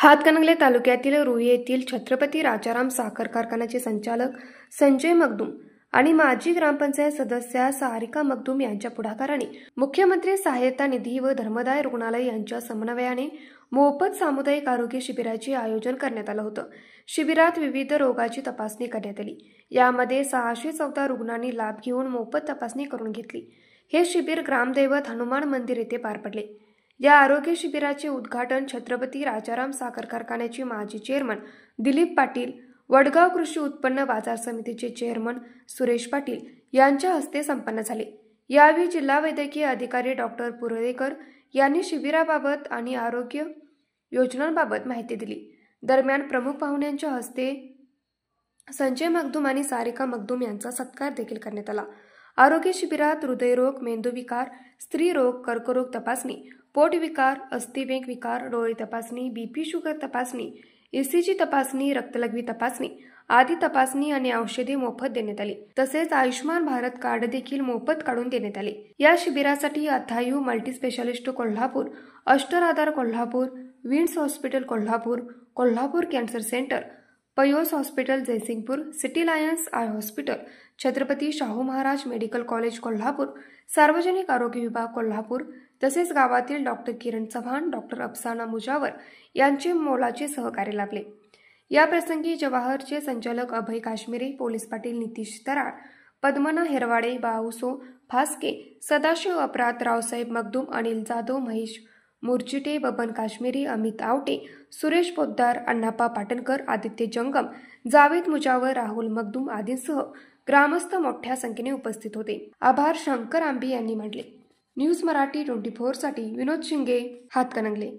हातकणंगले तालुक्यातील रुई येथील छत्रपती राजाराम साखर कारखान्याचे संचालक संजय मगदूम आणि माजी ग्रामपंचायत सदस्या सारिका मगदूम यांच्या पुढाकाराने मुख्यमंत्री सहायता निधी व धर्मदाय रुग्णालय यांच्या समन्वयाने मोफत सामुदायिक आरोग्य शिबिराचे आयोजन करण्यात आलं होतं। शिबिरात विविध रोगाची तपासणी करण्यात आली। यामध्ये 614 रुग्णांनी लाभ घेऊन मोफत तपासणी करून घेतली। हे शिबिर ग्रामदैवत हनुमान मंदिर येथे पार पडले। या आरोग्य शिबिराचे उद्घाटन छत्रपती राजाराम साखर कारखान्याचे माजी चेअरमन दिलीप पाटील, वडगाव कृषी उत्पन्न बाजार समितीचे चेअरमन सुरेश पाटील यांच्या हस्ते संपन्न झाले। यावेळी जिल्हा वैद्यकीय अधिकारी डॉक्टर पुरळेकर यांनी शिबिराबाबत आणि आरोग्य योजनांबाबत माहिती दिली। दरम्यान प्रमुख पाहुण्यांच्या हस्ते संजय मगदूम आणि सारिका मगदूम यांचा सत्कार देखील करण्यात आला। आरोग्य शिबिरात हृदयरोग, मेंदूविकार, स्त्रीरोग, कर्करोग तपासणी, पोटविकार, अस्थिवेग विकार, डोळे तपासणी, बीपी शुगर तपासणी, ईसीजी तपासणी, रक्तलघवी तपासणी आदी तपासणी आणि औषधे मोफत देण्यात आली। तसेच आयुष्मान भारत कार्ड देखील मोफत काढून देण्यात आले। या शिबिरासाठी अथायू मल्टी स्पेशालिस्ट कोल्हापूर, अष्टराधार कोल्हापूर, विन्स hospital Kolhapur, Kolhapur cancer centre, पयोस hospital Jaysingpur, city lions eye hospital, Chhatrapati Shahu Maharaj medical college Kolhapur, सार्वजनिक आरोग्य विभाग कोल्हापूर तसेच गावातील डॉक्टर किरण चव्हाण, डॉक्टर अफसाना मुजावर यांचे मोलाचे सहकार्य लाभले। या प्रसंगी जवाहरचे संचालक अभय काश्मीरी, पोलीस पाटील नितीश तराळ, पद्मना हेरवाडे, बाऊसो फास्के, सदाशिव अपराध, रावसाहेब मगदूम, अनिल जाधव, महेश मुरचिटे, बबन काश्मीरी, अमित आवटे, सुरेश पोद्दार, अण्णाप्पा पाटणकर, आदित्य जंगम, जावेद मुजावर, राहुल मगदूम आदींसह ग्रामस्थ मोठ्या संख्येने उपस्थित होते। आभार शंकर आंबी यांनी म्हटले। न्यूज मराठी 24 साठी विनोद शिंगे, हातकणंगले।